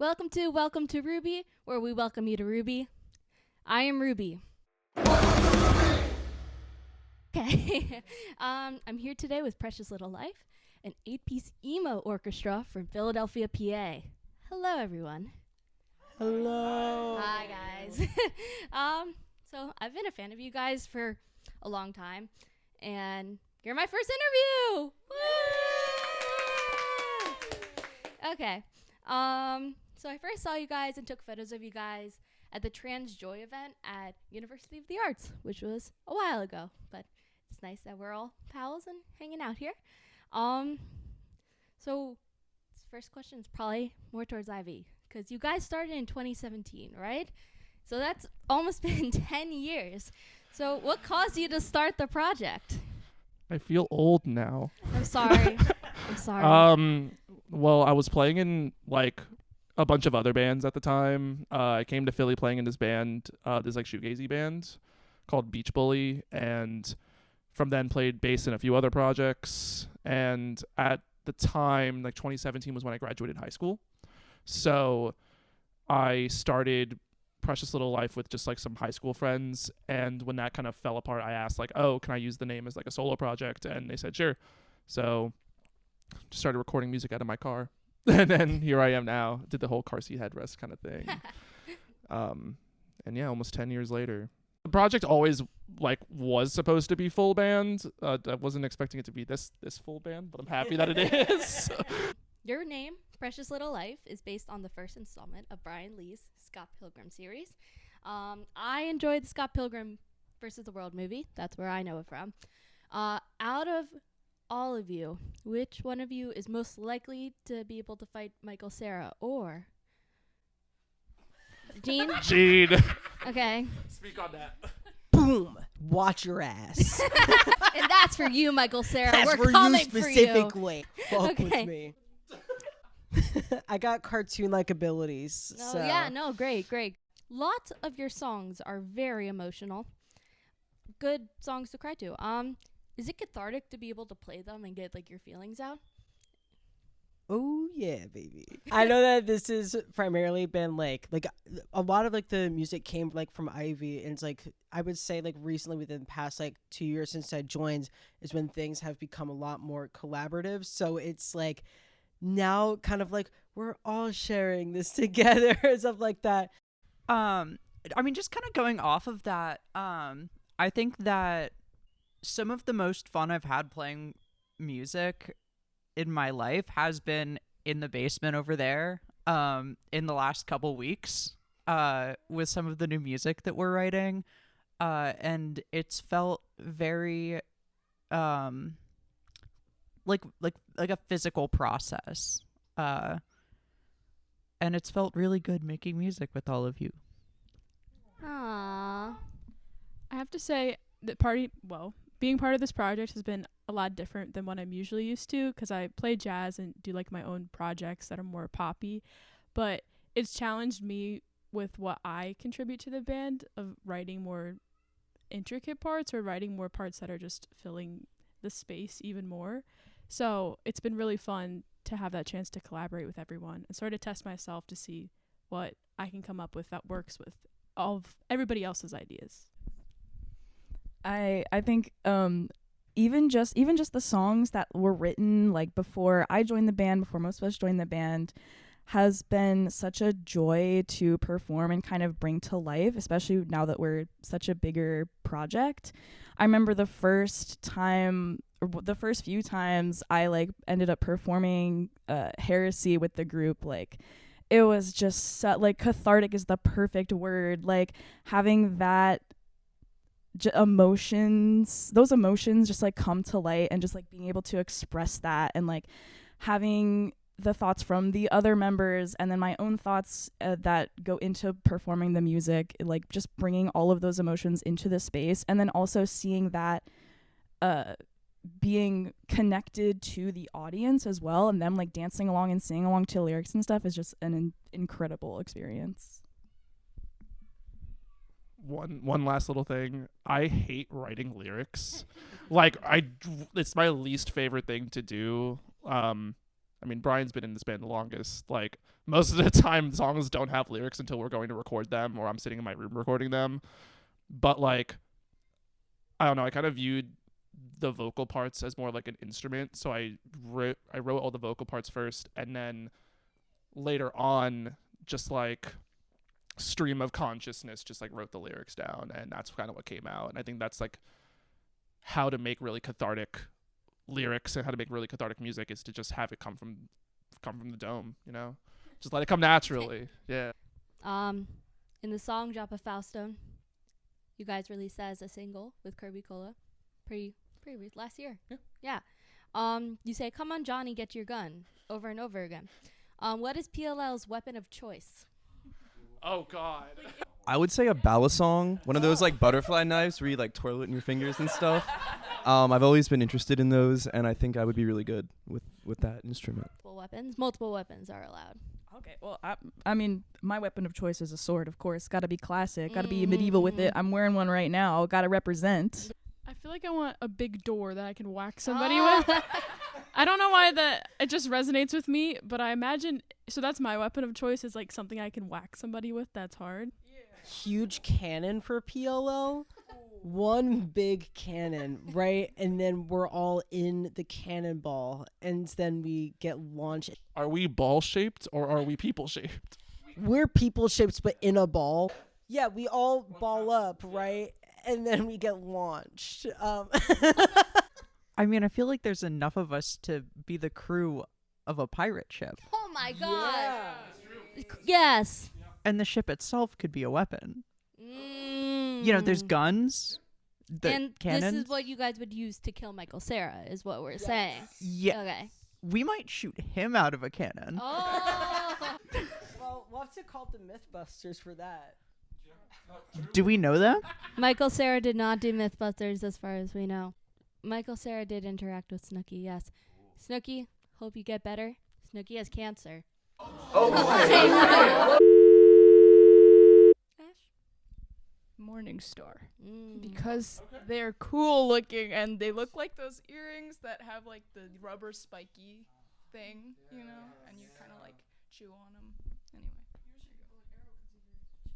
Welcome to Ruby, where we welcome you to Ruby. I am Ruby. Okay. I'm here today with Precious Little Life, an 8-piece emo orchestra from Philadelphia, PA. Hello, everyone. Hello. Hi, guys. So I've been a fan of you guys for a long time, and you're my first interview. Woo! Okay. So I first saw you guys and took photos of you guys at the Trans Joy event at University of the Arts, which was a while ago, but it's nice that we're all pals and hanging out here. So this first question is probably more towards Ivy, because you guys started in 2017, right? So that's almost been 10 years. So what caused you to start the project? I feel old now. I'm sorry. I'm sorry. Well, I was playing in like a bunch of other bands at the time. I came to Philly playing in this band, this like shoegazy band called Beach Bully, and from then played bass in a few other projects. And at the time, like 2017 was when I graduated high school. So I started Precious Little Life with just like some high school friends, and when that kind of fell apart, I asked like, oh, can I use the name as like a solo project? And they said sure. So just started recording music out of my car. And then here I am now. Did the whole car seat headrest kind of thing. And yeah, almost 10 years later. The project always like was supposed to be full band. I wasn't expecting it to be this full band, but I'm happy that it is. Your name, Precious Little Life, is based on the first installment of Brian Lee's Scott Pilgrim series. I enjoyed the Scott Pilgrim versus the World movie. That's where I know it from. Out of all of you, which one of you is most likely to be able to fight Michael Cera or Gene? Gene. Okay. Speak on that. Boom! Watch your ass. And that's for you, Michael Cera. That's We're for coming you for you. specifically. Fuck Okay. with me. I got cartoon-like abilities. Oh, so. yeah, no, great. Lots of your songs are very emotional. Good songs to cry to. Is it cathartic to be able to play them and get like your feelings out? Oh yeah, baby. I know that this has primarily been like a lot of like the music came like from Ivy, and it's like I would say like recently within the past like 2 years since I joined is when things have become a lot more collaborative. So it's like now kind of like we're all sharing this together and stuff like that. I mean, just kind of going off of that, I think that some of the most fun I've had playing music in my life has been in the basement over there in the last couple weeks with some of the new music that we're writing. And it's felt very like a physical process. And it's felt really good making music with all of you. Aww. I have to say that being part of this project has been a lot different than what I'm usually used to, because I play jazz and do like my own projects that are more poppy, but it's challenged me with what I contribute to the band of writing more intricate parts or writing more parts that are just filling the space even more. So it's been really fun to have that chance to collaborate with everyone and sort of test myself to see what I can come up with that works with all of everybody else's ideas. I think even just the songs that were written like before I joined the band, before most of us joined the band, has been such a joy to perform and kind of bring to life, especially now that we're such a bigger project. I remember the first few times I like ended up performing Heresy with the group, like it was just like cathartic is the perfect word, like having that those emotions just like come to light and just like being able to express that and like having the thoughts from the other members and then my own thoughts that go into performing the music, like just bringing all of those emotions into the space, and then also seeing that being connected to the audience as well, and them like dancing along and singing along to lyrics and stuff is just an incredible experience. One last little thing. I hate writing lyrics. Like it's my least favorite thing to do. I mean, Brian's been in this band the longest. Like, most of the time, songs don't have lyrics until we're going to record them or I'm sitting in my room recording them. But, like, I don't know. I kind of viewed the vocal parts as more like an instrument. So I wrote all the vocal parts first, and then later on, just like stream of consciousness, just like wrote the lyrics down, and that's kind of what came out. And I think that's like how to make really cathartic lyrics and how to make really cathartic music is to just have it come from the dome, you know, just let it come naturally. Yeah. In the song "Drop a Faustone," you guys released that as a single with Kirby Cola, last year. Yeah. You say, "Come on, Johnny, get your gun," over and over again. What is PLL's weapon of choice? Oh God. I would say a ballad song, one of those like butterfly knives where you like twirl it in your fingers and stuff. I've always been interested in those, and I think I would be really good with that instrument. Multiple weapons are allowed. Okay, well, I mean, my weapon of choice is a sword, of course. Got to be classic. Got to be medieval with it. I'm wearing one right now. Got to represent. I feel like I want a big door that I can whack somebody with. I don't know why it just resonates with me, but I imagine, so that's my weapon of choice, is like something I can whack somebody with that's hard. Huge cannon for PLL. One big cannon, right? And then we're all in the cannonball, and then we get launched. Are we ball shaped or are we people shaped? We're people shaped, but in a ball. Yeah, we all ball up, right? And then we get launched. I mean, I feel like there's enough of us to be the crew of a pirate ship. Oh my God. Yeah. Yes. And the ship itself could be a weapon. You know, there's guns, and cannons. this is what you guys would use to kill Michael Cera, is what we're saying. Yeah. Okay. We might shoot him out of a cannon. Oh. Well, we'll have to call the Mythbusters for that. Do we know them? Michael Cera did not do Mythbusters as far as we know. Michael Cera did interact with Snooki, yes. Snooki, hope you get better. Snooki has cancer. Morningstar. Mm. Because they're cool looking and they look like those earrings that have like the rubber spiky thing, you know, and you kind of like chew on them.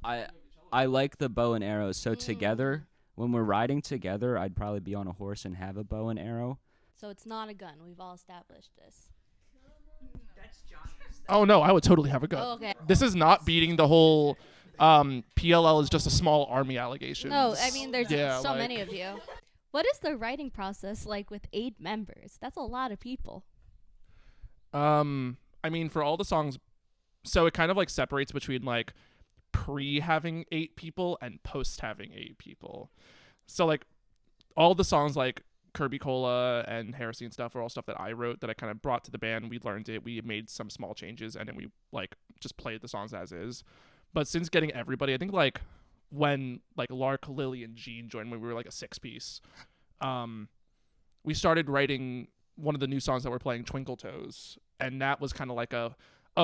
Anyway. I like the bow and arrows. So together, when we're riding together, I'd probably be on a horse and have a bow and arrow. So it's not a gun. We've all established this. Oh no, I would totally have a gun. Oh, okay. This is not beating the whole PLL is just a small army allegation. No, I mean, there's Yeah, so like- many of you. What is the writing process like with 8 members? That's a lot of people. I mean, for all the songs, so it kind of like separates between like pre having 8 people and post having 8 people. So like all the songs like Kirby Cola and Heresy and stuff are all stuff that I wrote that I kind of brought to the band. We learned it. We made some small changes and then we like just played the songs as is. But since getting everybody, I think like when like Lark, Lily, and Jean joined when we were like a 6-piece, we started writing one of the new songs that we're playing, Twinkle Toes. And that was kind of like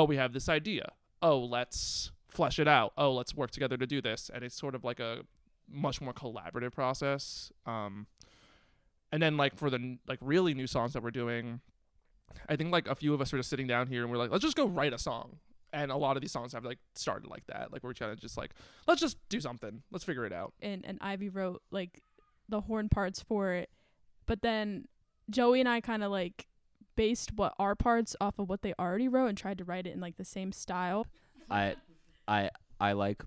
we have this idea. Oh, let's flesh it out. Oh, let's work together to do this. And it's sort of like a much more collaborative process. And then like for the like really new songs that we're doing, I think like a few of us were just sitting down here and we're like, let's just go write a song. And a lot of these songs have like started like that. Like we're trying to just like, let's just do something. Let's figure it out. And Ivy wrote like the horn parts for it, but then Joey and I kind of like based what our parts off of what they already wrote and tried to write it in like the same style. I like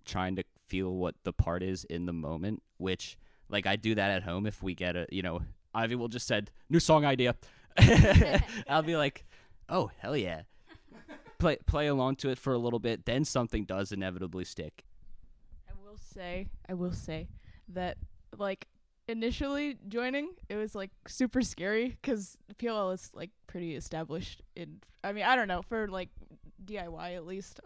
trying to feel what the part is in the moment, which like I do that at home. If we get Ivy will just said new song idea. I'll be like, oh hell yeah. Play along to it for a little bit, then something does inevitably stick. I will say that like initially joining, it was like super scary because PLL is like pretty established I don't know, for like DIY at least.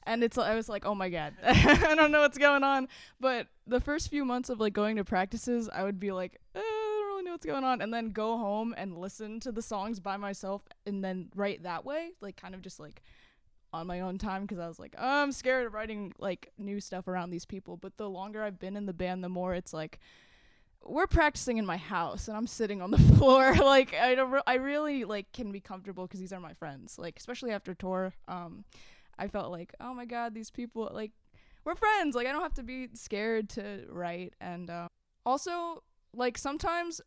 And it's I was like, oh my god, I don't know what's going on. But the first few months of like going to practices, I would be like, I don't really know what's going on, and then go home and listen to the songs by myself, and then write that way, like kind of just like on my own time, because I was like, oh, I'm scared of writing like new stuff around these people. But the longer I've been in the band, the more it's like we're practicing in my house and I'm sitting on the floor. Like I really like can be comfortable because these are my friends. Like especially after tour, I felt like, oh my god, these people, like, we're friends. Like I don't have to be scared to write. And also, like, sometimes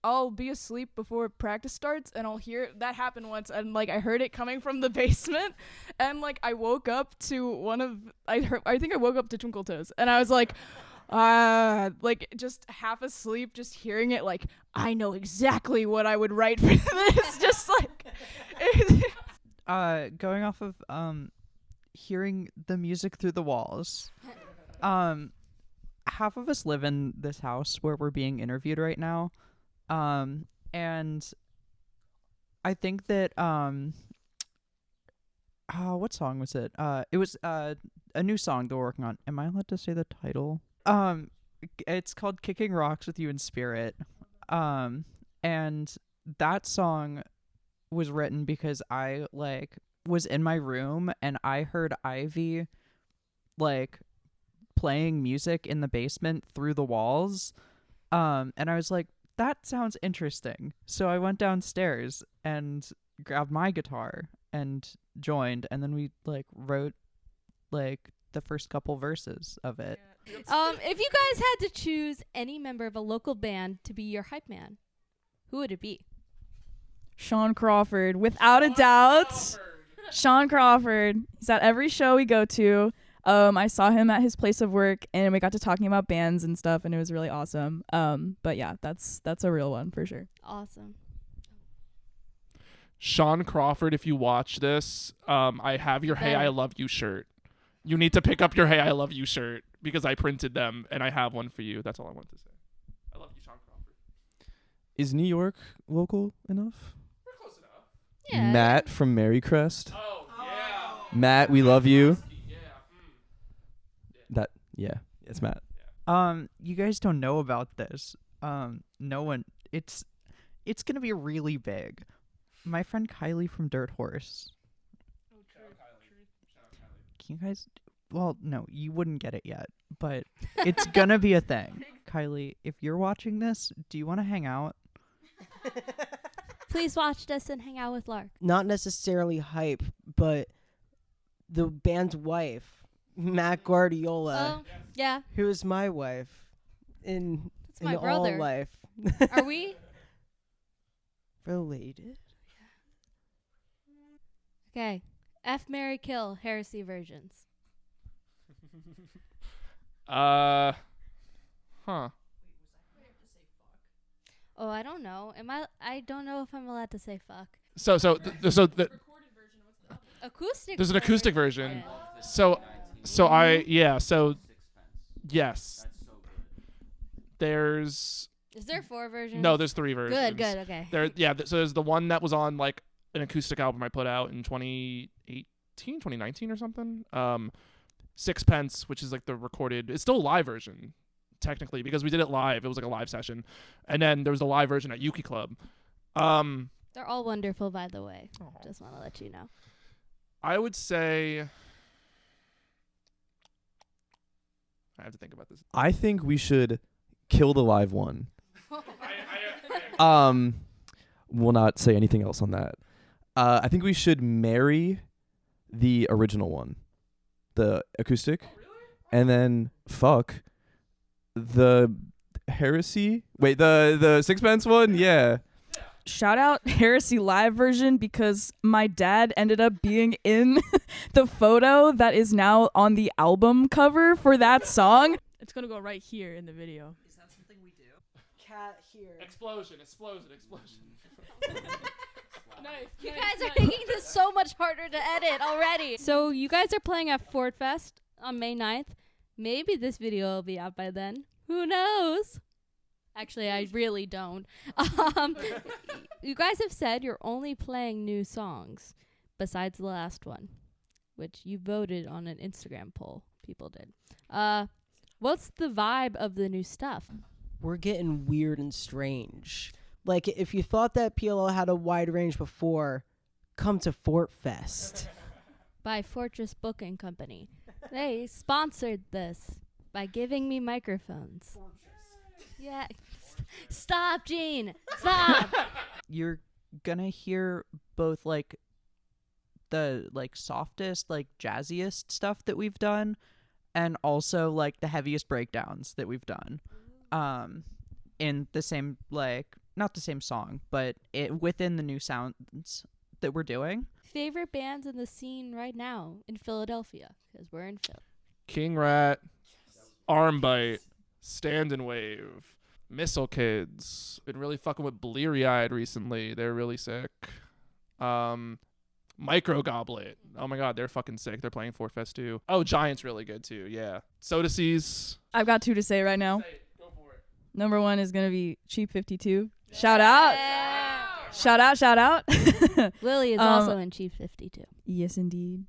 I'll be asleep before practice starts and I'll hear that happen once, and like I heard it coming from the basement, and like I woke up to I think I woke up to Twinkle Toes, and I was like like just half asleep, just hearing it, like I know exactly what I would write for this. Just like going off of hearing the music through the walls. Half of us live in this house where we're being interviewed right now. And I think that what song was it? It was a new song they're working on. Am I allowed to say the title? It's called Kicking Rocks with You in Spirit. And that song was written because I like was in my room and I heard Ivy like playing music in the basement through the walls. And I was like, that sounds interesting. So I went downstairs and grabbed my guitar and joined, and then we like wrote like the first couple verses of it. If you guys had to choose any member of a local band to be your hype man, who would it be? Sean Crawford, without a doubt. Sean Crawford. He's at every show we go to. I saw him at his place of work, and we got to talking about bands and stuff, and it was really awesome. But yeah, that's a real one for sure. Awesome. Sean Crawford, if you watch this, I have your Hey I Love You shirt. You need to pick up your Hey I Love You shirt because I printed them and I have one for you. That's all I wanted to say. I love you, Sean Crawford. Is New York local enough? We're close enough. Yeah. Matt from Marycrest. Oh, yeah. Matt, we love you. Yeah. It's Matt. You guys don't know about this. No one. It's gonna be really big. My friend Kylie from Dirt Horse. Can you guys? Well, no, you wouldn't get it yet, but it's gonna be a thing. Kylie, if you're watching this, do you want to hang out? Please watch this and hang out with Lark. Not necessarily hype, but the band's wife, Matt Guardiola, Oh, yeah. who is my wife in That's my all brother. life. Are we? Related? Okay. F, Marry, Kill, Heresy versions. Huh. Oh, I don't know. I don't know if I'm allowed to say fuck. So Acoustic. there's an acoustic version. Yeah. So yes. There's Is there 4 versions? no, there's 3 versions. Good. Okay. So there's the one that was on like an acoustic album I put out in 2019 or something. Sixpence, which is like the recorded. It's still a live version, technically, because we did it live. It was like a live session, and then there was a live version at Yuki Club. They're all wonderful, by the way. Just want to let you know. I would say I have to think about this. I think we should kill the live one. Will not say anything else on that. I think we should marry the original one, the acoustic, and then fuck the heresy. Wait, the Sixpence one, yeah. Shout out Heresy live version because my dad ended up being in the photo that is now on the album cover for that song. It's gonna go right here in the video. Is that something we do? Cat here. Explosion. You guys are making this so much harder to edit already. So you guys are playing at Fort Fest on May 9th. Maybe this video will be out by then. Who knows? Actually, I really don't. You guys have said you're only playing new songs besides the last one, which you voted on an Instagram poll. People did. What's the vibe of the new stuff? We're getting weird and strange. Like, if you thought that PLL had a wide range before, come to Fort Fest. By Fortress Booking Company. They sponsored this by giving me microphones. Yeah, Stop, Gene. Stop. You're gonna hear both like the like softest, like jazziest stuff that we've done, and also like the heaviest breakdowns that we've done. In the same, like, not the same song, but it within the new sounds that we're doing. Favorite bands in the scene right now in Philadelphia, because we're in Philly. King Rat, Armbite, Stand and Wave, Missile Kids. Been really fucking with Bleary Eyed recently. They're really sick. Micro Goblet. Oh my god, they're fucking sick. They're playing Fort Fest too. Oh, Giant's really good too. Yeah. Soda Seas. I've got 2 to say right now. Go for it. Number 1 is gonna be Cheap 52. Shout out. Yeah. Shout out. Lily is also in Chief 52. Yes, indeed.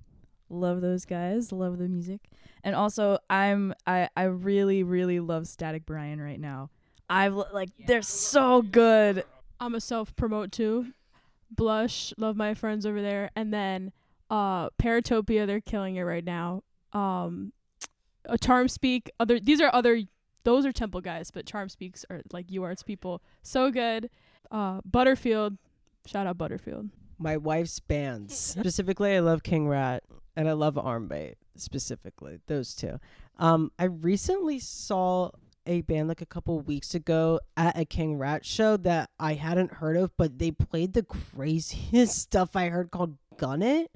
Love those guys. Love the music. And also, I really, really love Static Brian right now. They're so good. I'm a self-promote too. Blush, love my friends over there. And then Paratopia, they're killing it right now. A Charm Speak, those are Temple guys, but Charm Speaks are like UArts people. So good. Butterfield, shout out Butterfield. My wife's bands. Specifically, I love King Rat and I love Armbite, specifically. Those two. I recently saw a band like a couple weeks ago at a King Rat show that I hadn't heard of, but they played the craziest stuff I heard called Gun It.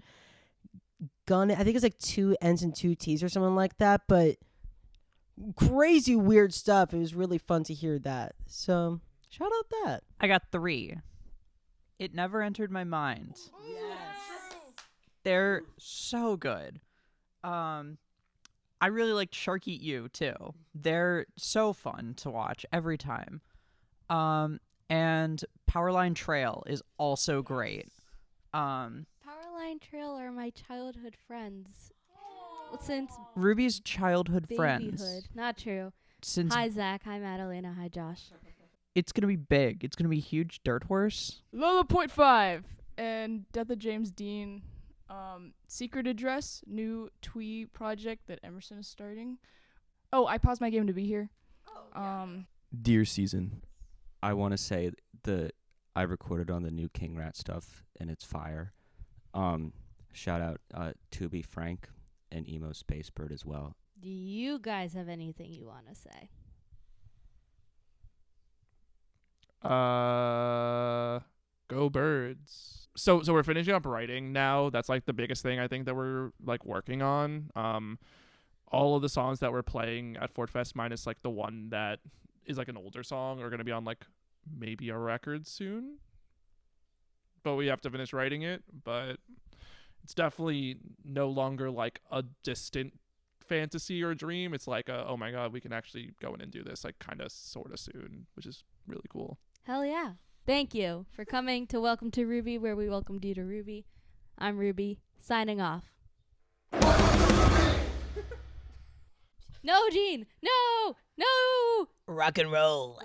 I think it's like 2 N's and 2 T's or something like that, but crazy weird stuff. It was really fun to hear that. So shout out that. I got 3. It Never Entered My Mind. They're so good. I really liked Shark Eat You too. They're so fun to watch every time. And Powerline Trail is also great. Powerline Trail are my childhood friends. Since Ruby's childhood babyhood. friends. Not true. Since Hi, Zack. Hi, Madalena. Hi, Josh. it's gonna be big. It's gonna be huge. Dirt Horse. Lola Point 5 and Death of James Dean. Secret Address, new Twee project that Emerson is starting. Oh, I paused my game to be here. Deer Season. I want to say I recorded on the new King Rat stuff and it's fire. Shout out To Be Frank and Emo Spacebird as well. Do you guys have anything you want to say? Go Birds. So we're finishing up writing now. That's like the biggest thing I think that we're like working on. All of the songs that we're playing at Fort Fest, minus like the one that is like an older song, are gonna be on like maybe a record soon. But we have to finish writing it. But it's definitely no longer like a distant fantasy or dream. It's like oh my god, we can actually go in and do this like kind of sort of soon, which is really cool. Hell yeah. Thank you for coming to Welcome to Ruby, where we welcomed you to Ruby. I'm Ruby, signing off. No, Gene! No! No! Rock and roll.